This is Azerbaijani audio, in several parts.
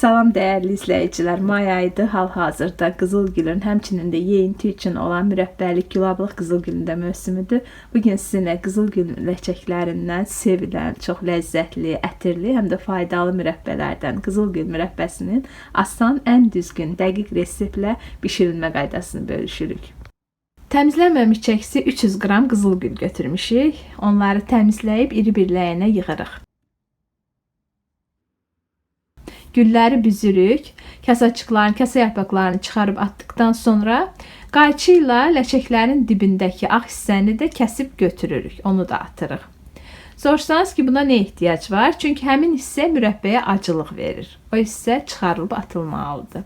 Salam dəyərli izləyicilər, may ayıdır. Hal-hazırda qızılgülün, həmçinin də yeyinti üçün olan mürəbbəli gülablıq qızılgülün də mövsümüdür. Bugün sizinlə qızılgül ləçəklərindən sevilən, çox ləzzətli, ətirli, həm də faydalı mürəbbələrdən qızılgül mürəbbəsinin asan, ən düzgün, dəqiq reseptlə bişirilmə qaydasını bölüşürük. Təmizlənməmiş çəkisi 300 qram qızılgül götürmüşük. Onları təmizləyib iri bir ləyənə yığırıq. Gülləri büzürük. Kasaçıqlarını, kasa yarpaqlarını çıxarıb atdıqdan sonra qayçı ilə ləçəklərin dibindəki ağ hissəni də kəsib götürürük. Onu da atırıq. Soruşsanız ki, buna nə ehtiyac var? Çünki həmin hissə mürəbbəyə acılıq verir. O hissə çıxarılıb atılmalıdır.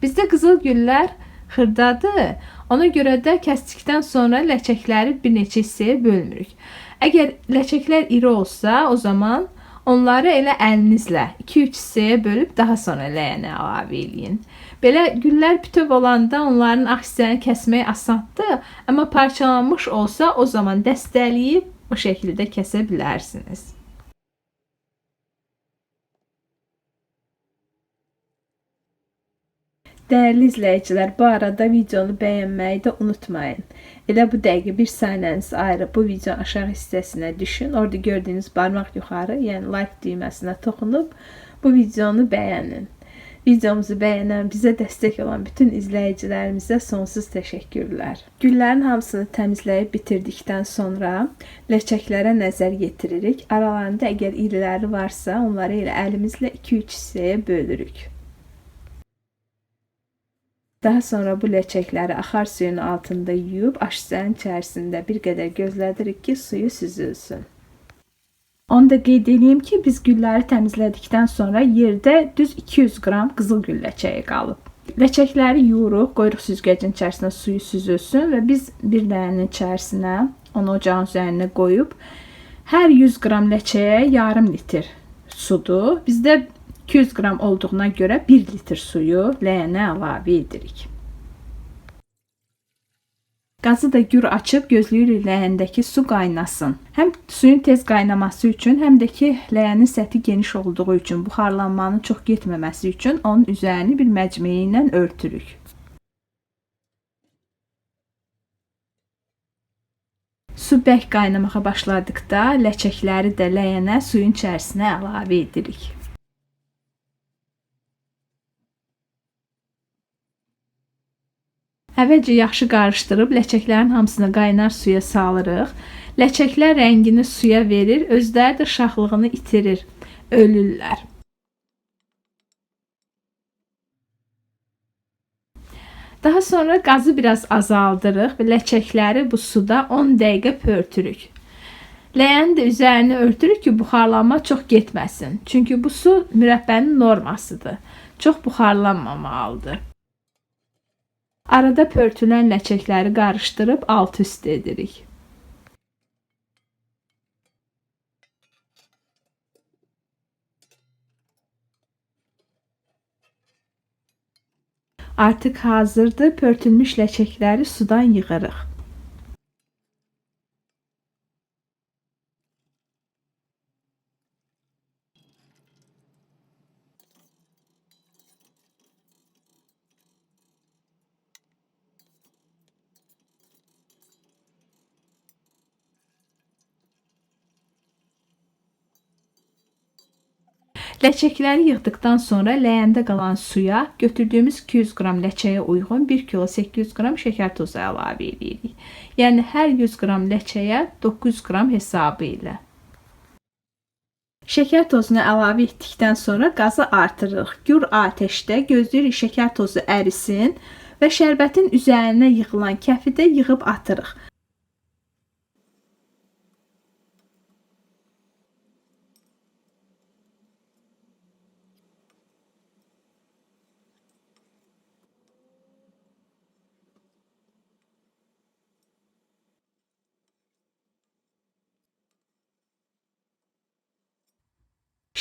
Bizdə qızıl güllər xırdadır. Ona görə də kəsdikdən sonra ləçəkləri bir neçə hissəyə bölmürük. Əgər ləçəklər iri olsa, o zaman onları elə əlinizlə 2-3 hissəyə bölüb daha sonra ləyənə əlavə eləyin. Belə güllər bütöv olanda onların ağ hissəni kəsmək asandır, amma parçalanmış olsa o zaman dəstələyib bu şəkildə kəsə bilərsiniz. Dəyərli izləyicilər, bu arada videonu bəyənməyi də unutmayın. Elə bu dəqiqə bir saniyənizi ayırıb bu videonun aşağı hissəsinə düşün. Orada gördüyünüz barmaq yuxarı, yəni like düyməsinə toxunub bu videonu bəyənin. Videomuzu bəyənən, bizə dəstək olan bütün izləyicilərimizə sonsuz təşəkkürlər. Güllərin hamısını təmizləyib bitirdikdən sonra ləçəklərə nəzər yetiririk. Aralarında əgər iriləri varsa, onları elə əlimizlə 2-3 hissəyə bölürük. Daha sonra bu ləçəkləri axar suyun altında yuyub aşüzənin içərisində bir qədər gözlədirik ki, suyu süzülsün. Onu da qeyd edeyim ki, biz gülləri təmizlədikdən sonra yerdə düz 200 qram qızılgül ləçəyi qalıb. Ləçəkləri yuyuruq, qoyuruq süzgəcin içərisinə suyu süzülsün və biz bir ləyənin içərisinə, onu ocağın üzərinə qoyub, hər 100 qram ləçəyə yarım litr sudur. Bizdə 200 qram olduğuna görə 1 litr suyu ləyənə əlavə edirik. Qazı da gür açıb gözləyirik ləyəndəki su qaynasın. Həm suyun tez qaynaması üçün, həm də ki ləyənin səthi geniş olduğu üçün, buxarlanmanın çox getməməsi üçün onun üzərini bir məcmeyi ilə örtürük. Su bərk qaynamağa başladıqda ləçəkləri də ləyənə suyun içərisinə əlavə edirik. Əvvəlcə yaxşı qarışdırıb ləçəklərin hamısını qaynar suya salırıq. Ləçəklər rəngini suya verir, özləri də şahlığını itirir, ölürlər. Daha sonra qazı biraz azaldırıq və ləçəkləri bu suda 10 dəqiqə pörtürük. Ləyənin də üzərini örtürük ki, buxarlanma çox getməsin. Çünki bu su mürəbbənin normasıdır. Çox buxarlanmamalıdır. Arada pörtülən ləçəkləri qarışdırıb alt-üst edirik. Artıq hazırdır. Pörtülmüş ləçəkləri sudan yığırıq. Ləçəkləri yığdıqdan sonra ləyəndə qalan suya götürdüyümüz 200 qram ləçəyə uyğun 1 kilo 800 qram şəkər tozu əlavə edirik. Yəni hər 100 qram ləçəyə 900 qram hesabı ilə. Şəkər tozunu əlavə etdikdən sonra qazı artırırıq. Gür atəşdə gözləyirik şəkər tozu ərisin və şərbətin üzərinə yığılan kəfi də yığıb atırıq.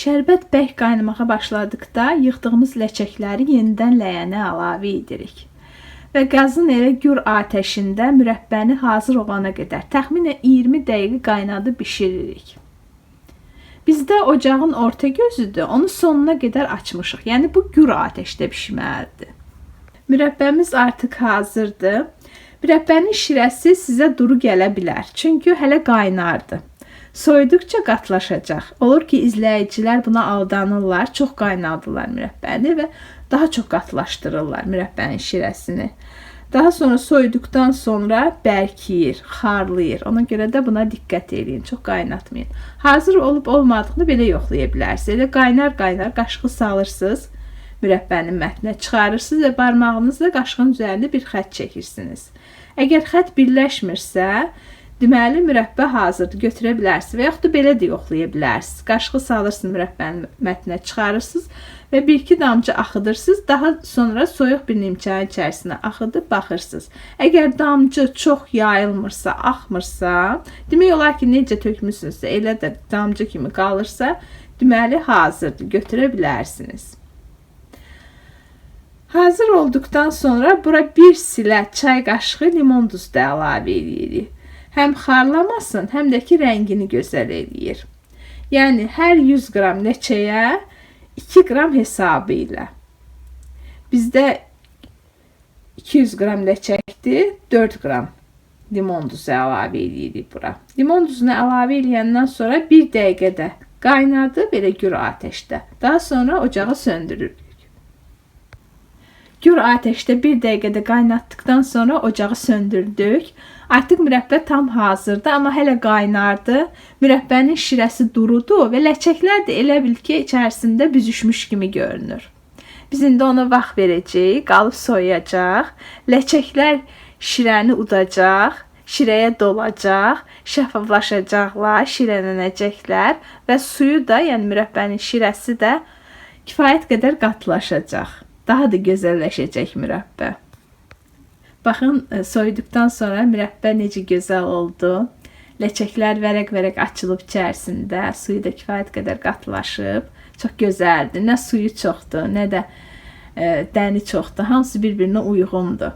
Şərbət bərk qaynamağa başladıqda yığdığımız ləçəkləri yenidən ləyənə əlavə edirik. Və qazın elə gür atəşində mürəbbəni hazır olana qədər təxminən 20 dəqiqə qaynadıb bişiririk. Bizdə ocağın orta gözüdür. Onu sonuna qədər açmışıq. Yəni bu gür atəşdə bişməlidir. Mürəbbəmiz artıq hazırdır. Mürəbbənin şirəsi sizə duru gələ bilər. Çünki hələ qaynardı. Soyuduqca qatlaşacaq. Olur ki, izləyicilər buna aldanırlar. Çox qaynadılar mürəbbəni və daha çox qatlaşdırırlar mürəbbənin şirəsini. Daha sonra soyuduqdan sonra bərkiyir, xarlayır. Ona görə də buna diqqət edin. Çox qaynatmayın. Hazır olub olmadığını belə yoxlaya bilərsiniz. Elə qaynar qaşığı salırsınız. Mürəbbənin mətninə çıxarırsınız və barmağınızla qaşığın üzərində bir xətt çəkirsiniz. Əgər xətt birləşmirsə, deməli mürəbbə hazırdır, götürə bilərsiniz və yaxud da belə də yoxlaya bilərsiniz. Qaşığı salırsınız, mürəbbənin mətninə çıxarırsınız və 1-2 damcı axıdırsınız. Daha sonra soyuq bir nimçənin içərisinə axıdıb baxırsınız. Əgər damcı çox yayılmırsa, axmırsa, demək olar ki, necə tökmüsünüzsə, elə də damcı kimi qalırsa, deməli hazırdır, götürə bilərsiniz. Hazır olduqdan sonra bura bir silə çay qaşığı limon duzu da əlavə edirik. Həm xarlamasın, həm də ki, rəngini gözəl eləyir. Yəni, hər 100 qram ləçəyə 2 qram hesabı ilə. Bizdə 200 qram ləçəkdir, 4 qram limon duzu əlavə edirik bura. Limon duzunu əlavə edəndən sonra 1 dəqiqədə qaynadı, belə gür atəşdə. Daha sonra ocağı söndürürük. Gür atəşdə 1 dəqiqədə qaynatdıqdan sonra ocağı söndürdük. Artıq mürəbbə tam hazırdır, amma hələ qaynardı. Mürəbbənin şirəsi durudur və ləçəklər də elə bil ki, içərisində büzüşmüş kimi görünür. Biz indi ona vaxt verəcəyik, qalıb soyuyacaq. Ləçəklər şirəni udacaq, şirəyə dolacaq, şəffaflaşacaqlar, şirələnəcəklər və suyu da, yəni mürəbbənin şirəsi də kifayət qədər qatılaşacaq. Daha da gözəlləşəcək mürəbbə. Baxın, soyuduqdan sonra mürəbbə necə gözəl oldu. Ləçəklər vərəq-vərəq açılıb içərisində. Suyu da kifayət qədər qatılaşıb. Çox gözəldir. Nə suyu çoxdur, nə də dəni çoxdur. Hamısı bir-birinə uyğundur.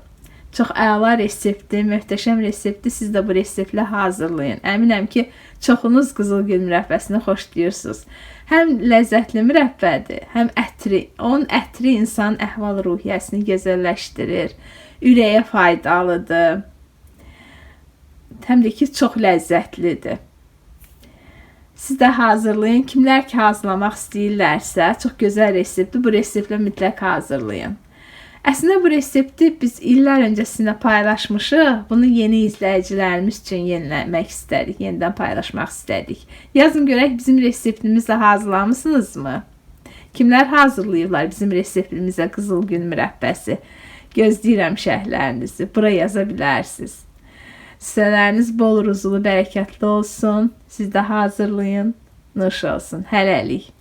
Çox əla reseptdir, möhtəşəm reseptdir. Siz də bu reseptlə hazırlayın. Əminəm ki, çoxunuz qızılgül mürəbbəsini xoşlayırsınız. Həm ləzzətli mürəbbədir, həm ətri. Onun ətri insanın əhval-ruhiyyəsini gözəlləşdirir. Ürəyə faydalıdır. Həm də ki, çox ləzzətlidir. Siz də hazırlayın. Kimlər ki, hazırlamaq istəyirlərsə, çox gözəl reseptdir. Bu reseptlə mütləq hazırlayın. Əslində bu resepti biz illər öncə sizinlə paylaşmışıq. Bunu yeni izləyicilərimiz üçün yeniləmək istədik, yenidən paylaşmaq istədik. Yazın görək bizim reseptimizlə hazırlamısınızmı? Kimlər hazırlayırlar bizim reseptimizə qızılgül mürəbbəsi? Gözləyirəm şərhlərinizi. Bura yaza bilərsiniz. Süfrələriniz bol ruzulu, bərəkətli olsun. Siz də hazırlayın. Nuş olsun. Hələlik.